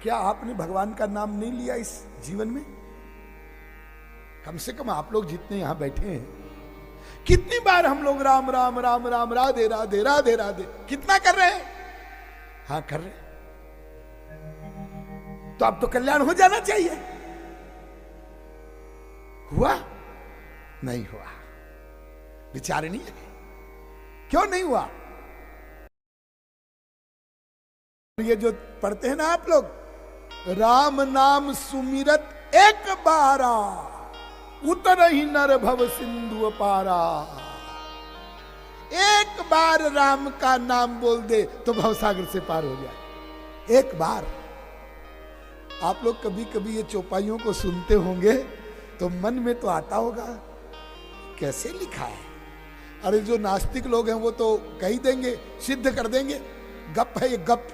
क्या आपने भगवान का नाम नहीं लिया इस जीवन में? कम से कम आप लोग जितने यहां बैठे हैं, कितनी बार हम लोग राम राम राम राम राधे राधे राधे राधे कितना कर रहे हैं? हाँ कर रहे हैं। तो अब तो कल्याण हो जाना चाहिए। हुआ? नहीं हुआ। विचार नहीं लगे। क्यों नहीं हुआ? ये जो पढ़ते हैं ना आप लोग, राम नाम सुमिरत एक बारा उतर ही नर भव सिंधु पारा। एक बार राम का नाम बोल दे तो भवसागर से पार हो जाए। एक बार। आप लोग कभी कभी ये चौपाइयों को सुनते होंगे तो मन में तो आता होगा कैसे लिखा है। अरे जो नास्तिक लोग हैं वो तो कह देंगे, सिद्ध कर देंगे, गप है ये, गप।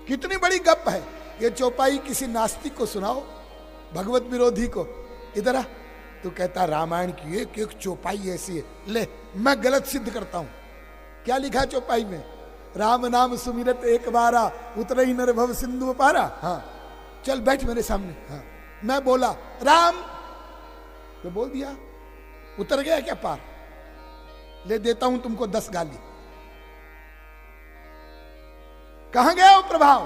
कितनी बड़ी गप है ये चौपाई। किसी नास्तिक को सुनाओ, भगवत विरोधी को, इधर आ, तो कहता रामायण की एक एक चौपाई ऐसी है। ले मैं गलत सिद्ध करता हूं। क्या लिखा चौपाई में? राम नाम सुमिरत एक बारा उतर ही नर भव सिंधु पारा। हाँ चल बैठ मेरे सामने। हाँ मैं बोला राम तो बोल दिया, उतर गया क्या पार? ले देता हूं तुमको 10 गाली। कहां गया वो प्रभाव?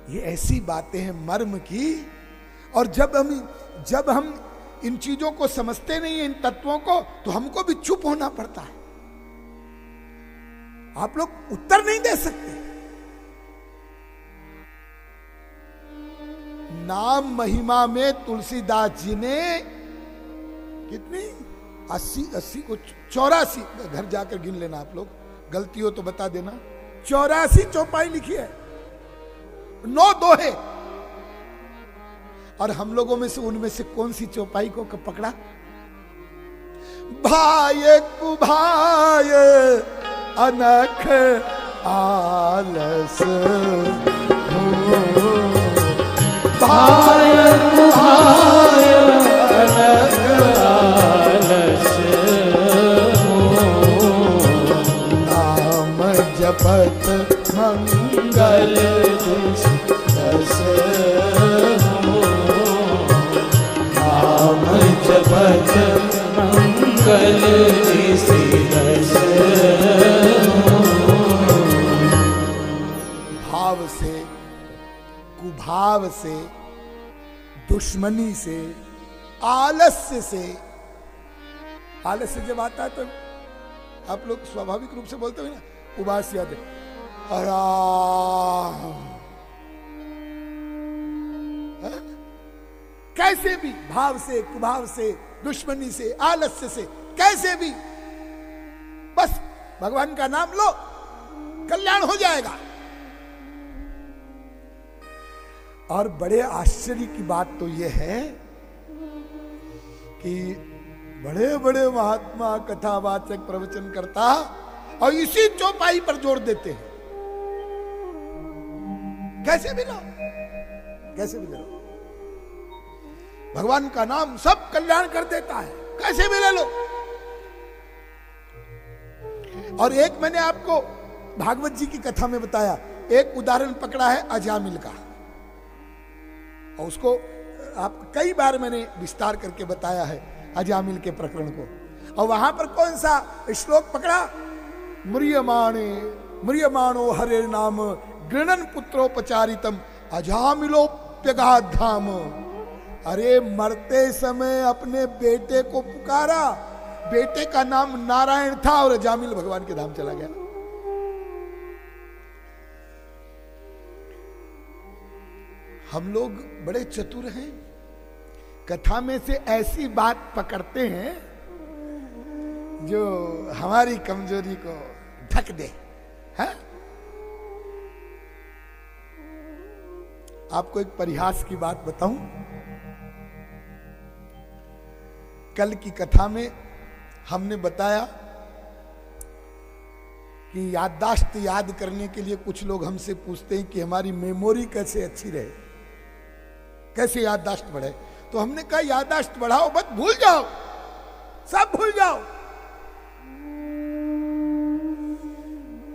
ये ऐसी बातें हैं मर्म की। और जब हम इन चीजों को समझते नहीं है, इन तत्वों को, तो हमको भी चुप होना पड़ता है। आप लोग उत्तर नहीं दे सकते। नाम महिमा में तुलसीदास जी ने कितनी 80 को 84, घर जाकर गिन लेना आप लोग, गलती हो तो बता देना, 84 चौपाई लिखी है, 9 दोहे। और हम लोगों में से उनमें से कौन सी चौपाई को पकड़ा? भाय कुभाय अनख आलस भाय कुभाय अनख आलस नाम जपत मंगल दस नाम जपत मंगल दस। भाव से, कुभाव से, दुश्मनी से, आलस्य से। आलस्य जब आता है तो आप लोग स्वाभाविक रूप से बोलते हो ना, उबास याद है, कैसे भी भाव से, कुभाव से, दुश्मनी से, आलस्य से, कैसे भी बस भगवान का नाम लो, कल्याण हो जाएगा। और बड़े आश्चर्य की बात तो यह है कि बड़े बड़े महात्मा, कथावाचक, प्रवचन करता और इसी चौपाई पर जोर देते हैं। कैसे भी लो, कैसे भी लो, भगवान का नाम सब कल्याण कर देता है, कैसे भी ले लो। और एक मैंने आपको भागवत जी की कथा में बताया, एक उदाहरण पकड़ा है अजामिल का, और उसको आप कई बार मैंने विस्तार करके बताया है अजामिल के प्रकरण को। और वहां पर कौन सा श्लोक पकड़ा? म्रियमाणो हरे नाम गृणन पुत्रोपचारितम अजामिलोप्यगाध धाम। अरे मरते समय अपने बेटे को पुकारा, बेटे का नाम नारायण था और अजामिल भगवान के धाम चला गया। हम लोग बड़े चतुर हैं, कथा में से ऐसी बात पकड़ते हैं जो हमारी कमजोरी को ढक दे। है? आपको एक परिहास की बात बताऊं। कल की कथा में हमने बताया कि याददाश्त याद करने के लिए कुछ लोग हमसे पूछते हैं कि हमारी मेमोरी कैसे अच्छी रहे, कैसे याददाश्त बढ़े। तो हमने कहा याददाश्त बढ़ाओ मत, भूल जाओ, सब भूल जाओ।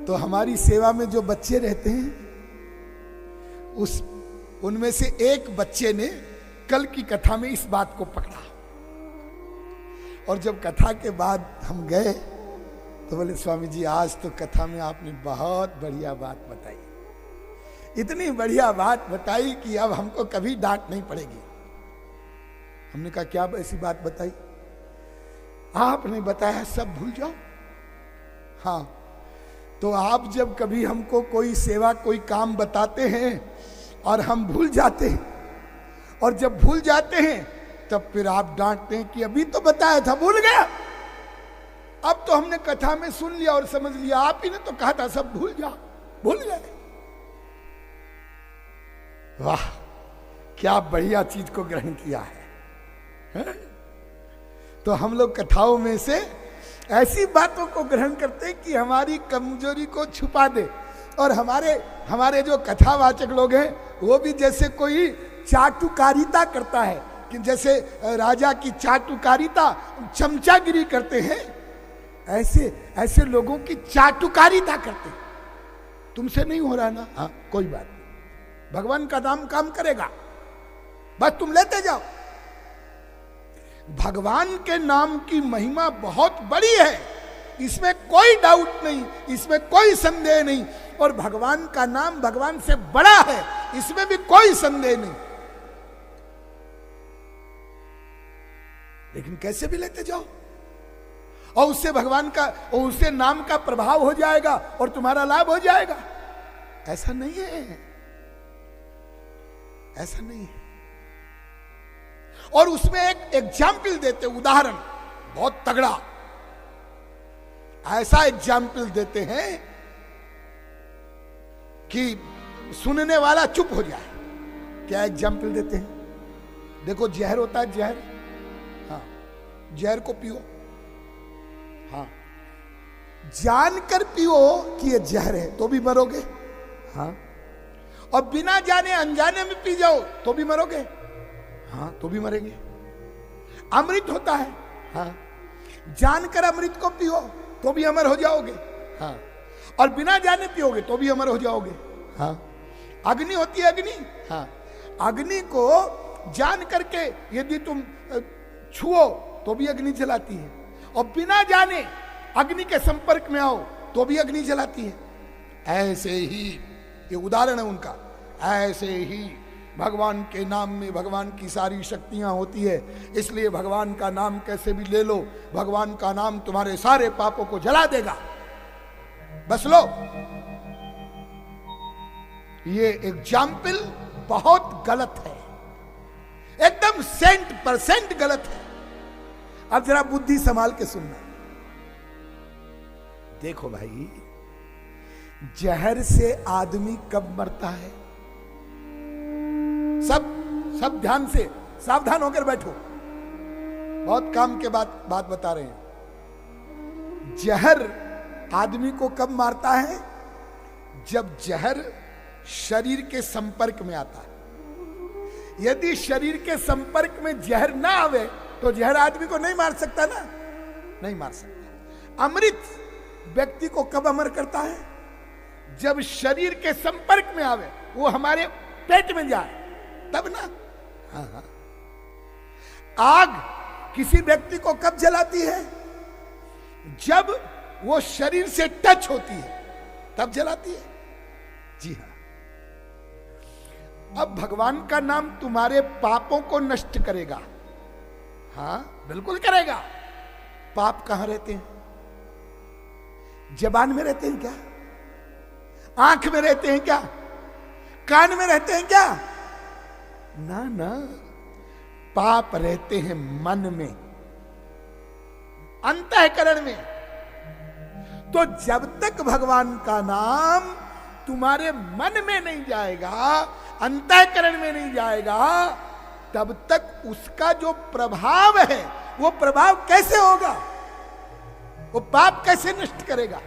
तो हमारी सेवा में जो बच्चे रहते हैं, उनमें से एक बच्चे ने कल की कथा में इस बात को पकड़ा, और जब कथा के बाद हम गए तो बोले स्वामी जी आज तो कथा में आपने बहुत बढ़िया बात बताई, इतनी बढ़िया बात बताई कि अब हमको कभी डांट नहीं पड़ेगी। हमने कहा क्या ऐसी बात बताई? आपने बताया सब भूल जाओ। हाँ, तो आप जब कभी हमको कोई सेवा कोई काम बताते हैं और हम भूल जाते हैं, और जब भूल जाते हैं तब फिर आप डांटते हैं कि अभी तो बताया था भूल गया। अब तो हमने कथा में सुन लिया और समझ लिया, आप ही ने तो कहा था सब भूल जाओ, भूल गए। वाह, क्या बढ़िया चीज को ग्रहण किया है। तो हम लोग कथाओं में से ऐसी बातों को ग्रहण करते हैं कि हमारी कमजोरी को छुपा दे, और हमारे जो कथावाचक लोग हैं वो भी जैसे कोई चाटुकारिता करता है, कि जैसे राजा की चाटुकारिता चमचागिरी करते हैं, ऐसे लोगों की चाटुकारिता करते हैं। तुमसे नहीं हो रहा ना, हाँ कोई बात नहीं, भगवान का नाम काम करेगा, बस तुम लेते जाओ। भगवान के नाम की महिमा बहुत बड़ी है, इसमें कोई डाउट नहीं, इसमें कोई संदेह नहीं, और भगवान का नाम भगवान से बड़ा है, इसमें भी कोई संदेह नहीं। लेकिन कैसे भी लेते जाओ, और उससे भगवान का और उससे नाम का प्रभाव हो जाएगा और तुम्हारा लाभ हो जाएगा, ऐसा नहीं है, ऐसा नहीं है। और उसमें एक एग्जाम्पल देते, उदाहरण बहुत तगड़ा, ऐसा एग्जाम्पल देते हैं कि सुनने वाला चुप हो जाए। क्या एग्जाम्पल देते हैं? देखो जहर होता है, जहर, हाँ, जहर को पियो, हाँ, जानकर पियो कि ये जहर है तो भी मरोगे, हाँ, और बिना जाने अनजाने में पी जाओ तो भी मरोगे, हाँ, तो भी मरेंगे। अमृत होता है, हाँ, जानकर अमृत को पियो तो भी अमर हो जाओगे, हाँ, और बिना जाने पियोगे तो भी अमर हो जाओगे, हाँ। अग्नि होती है, अग्नि, हाँ, अग्नि को जान करके यदि तुम छुओ तो भी अग्नि जलाती है, और बिना जाने अग्नि के संपर्क में आओ तो भी अग्नि जलाती है। ऐसे ही ये उदाहरण है उनका, ऐसे ही भगवान के नाम में भगवान की सारी शक्तियां होती है, इसलिए भगवान का नाम कैसे भी ले लो, भगवान का नाम तुम्हारे सारे पापों को जला देगा, बस लो। ये एग्जाम्पल बहुत गलत है, एकदम 100% गलत है। अब जरा बुद्धि संभाल के सुनना। देखो भाई, जहर से आदमी कब मरता है? सब ध्यान से सावधान होकर बैठो, बहुत काम के बात बता रहे हैं। जहर आदमी को कब मारता है? जब जहर शरीर के संपर्क में आता है। यदि शरीर के संपर्क में जहर ना आवे तो जहर आदमी को नहीं मार सकता ना, नहीं मार सकता। अमृत व्यक्ति को कब अमर करता है? जब शरीर के संपर्क में आवे, वो हमारे पेट में जाए तब ना। हाँ, हाँ। आग किसी व्यक्ति को कब जलाती है? जब वो शरीर से टच होती है तब जलाती है। जी हाँ। अब भगवान का नाम तुम्हारे पापों को नष्ट करेगा। हाँ, बिल्कुल करेगा। पाप कहां रहते हैं? जबान में रहते हैं क्या? आंख में रहते हैं क्या? कान में रहते हैं क्या? ना ना, पाप रहते हैं मन में, अंतःकरण में। तो जब तक भगवान का नाम तुम्हारे मन में नहीं जाएगा, अंतःकरण में नहीं जाएगा, तब तक उसका जो प्रभाव है वो प्रभाव कैसे होगा? वो पाप कैसे नष्ट करेगा?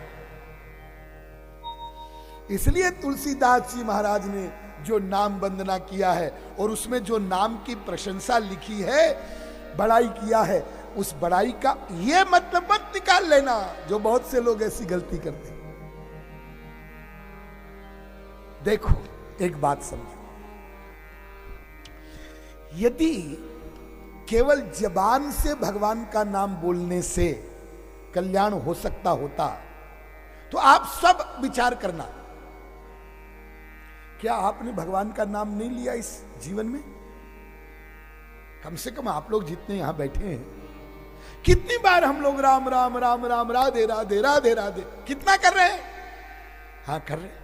इसलिए तुलसीदास जी महाराज ने जो नाम वंदना किया है और उसमें जो नाम की प्रशंसा लिखी है, बड़ाई किया है, उस बड़ाई का ये मतलब मत निकाल लेना जो बहुत से लोग ऐसी गलती करते हैं। देखो एक बात समझो, यदि केवल जबान से भगवान का नाम बोलने से कल्याण हो सकता होता तो आप सब विचार करना, क्या आपने भगवान का नाम नहीं लिया इस जीवन में? कम से कम आप लोग जितने यहां बैठे हैं, कितनी बार हम लोग राम राम राम राम राधे राधे राधे राधे कितना कर रहे हैं? हाँ कर रहे।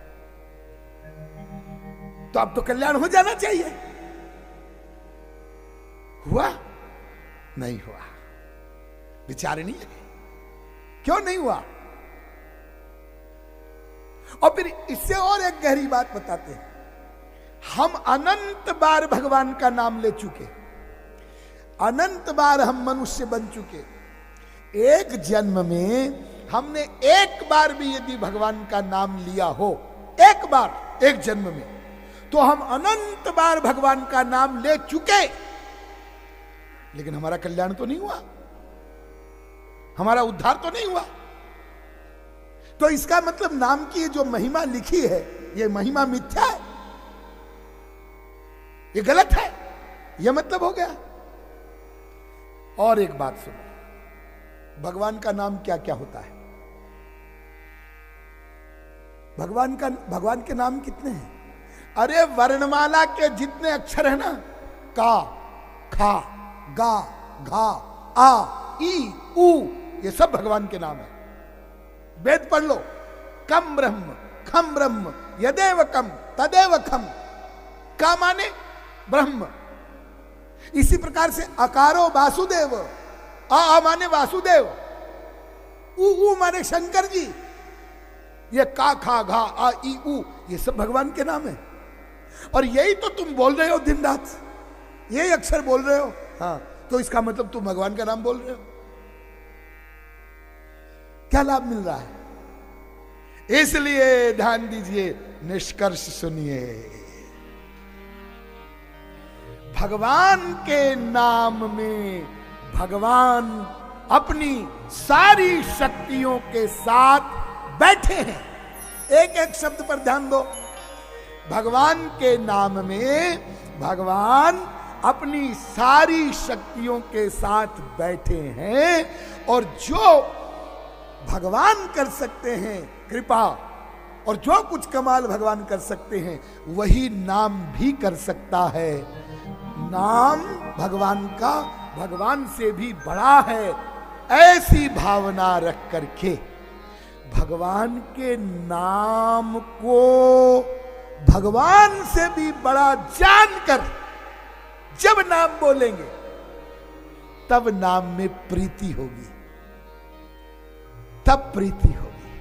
तो अब तो कल्याण हो जाना चाहिए। हुआ? नहीं हुआ। विचार नहीं लगे, क्यों नहीं हुआ? और फिर इससे और एक गहरी बात बताते हैं, हम अनंत बार भगवान का नाम ले चुके, अनंत बार हम मनुष्य बन चुके, एक जन्म में हमने एक बार भी यदि भगवान का नाम लिया हो, एक बार एक जन्म में, तो हम अनंत बार भगवान का नाम ले चुके, लेकिन हमारा कल्याण तो नहीं हुआ, हमारा उद्धार तो नहीं हुआ। तो इसका मतलब नाम की जो महिमा लिखी है, ये महिमा मिथ्या है, ये गलत है, ये मतलब हो गया। और एक बात सुनो, भगवान का नाम क्या क्या होता है? भगवान के नाम कितने हैं? अरे वर्णमाला के जितने अक्षर है ना, का, खा, गा, घा, आ, ई, उ, ये सब भगवान के नाम है। वेद पढ़ लो, कम ब्रह्म, खम ब्रह्म, यदेव कम तदेव खम, का माने ब्रह्म। इसी प्रकार से अकारो वासुदेव, आ माने वासुदेव, उ माने शंकर जी, ये का, खा, घा, आ, ई, उ, ये सब भगवान के नाम है। और यही तो तुम बोल रहे हो दिन रात, यही अक्षर बोल रहे हो। हाँ, तो इसका मतलब तुम भगवान का नाम बोल रहे हो। क्या लाभ मिल रहा है? इसलिए ध्यान दीजिए, निष्कर्ष सुनिए। भगवान के नाम में भगवान अपनी सारी शक्तियों के साथ बैठे हैं। एक एक शब्द पर ध्यान दो। भगवान के नाम में भगवान अपनी सारी शक्तियों के साथ बैठे हैं, और जो भगवान कर सकते हैं कृपा, और जो कुछ कमाल भगवान कर सकते हैं, वही नाम भी कर सकता है। नाम भगवान का भगवान से भी बड़ा है, ऐसी भावना रख करके भगवान के नाम को भगवान से भी बड़ा जानकर जब नाम बोलेंगे, तब नाम में प्रीति होगी, तब प्रीति होगी।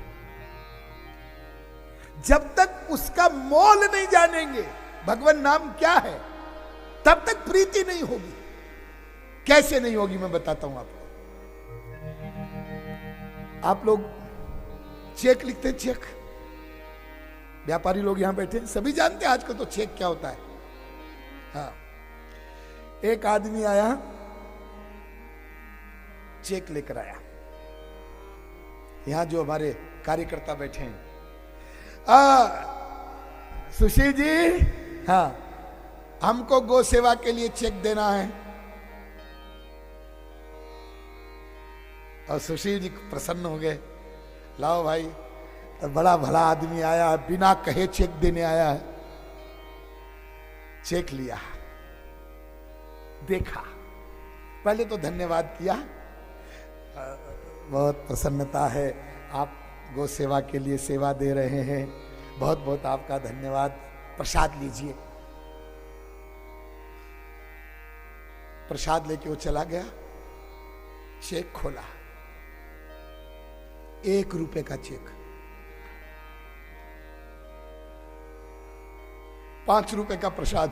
जब तक उसका मोल नहीं जानेंगे, भगवान नाम क्या है, तब तक प्रीति नहीं होगी। कैसे नहीं होगी मैं बताता हूं आपको। आप लोग चेक लिखते हैं, चेक, व्यापारी लोग यहां बैठे हैं, सभी जानते हैं आजकल तो चेक क्या होता है। हाँ, एक आदमी आया, चेक लेकर आया, यहां जो हमारे कार्यकर्ता बैठे हैं, सुशील जी, हाँ हमको गौ सेवा के लिए चेक देना है। और सुशील जी प्रसन्न हो गए, लाओ भाई। तो बड़ा भला आदमी आया, बिना कहे चेक देने आया है। चेक लिया, देखा, पहले तो धन्यवाद किया, बहुत प्रसन्नता है, आप गौ सेवा के लिए सेवा दे रहे हैं, बहुत बहुत आपका धन्यवाद, प्रसाद लीजिए। प्रसाद लेके वो चला गया, चेक खोला, 1 रुपए का चेक, 5 रुपए का प्रसाद।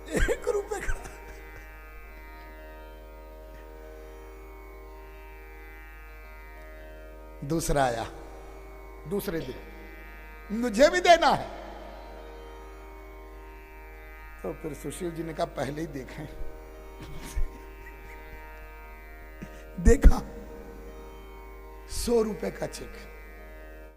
₹1 का। दूसरा आया, दूसरे दिन मुझे भी देना है। तो फिर सुशील जी ने कहा पहले ही देखें। देखा 100 रुपए का चेक,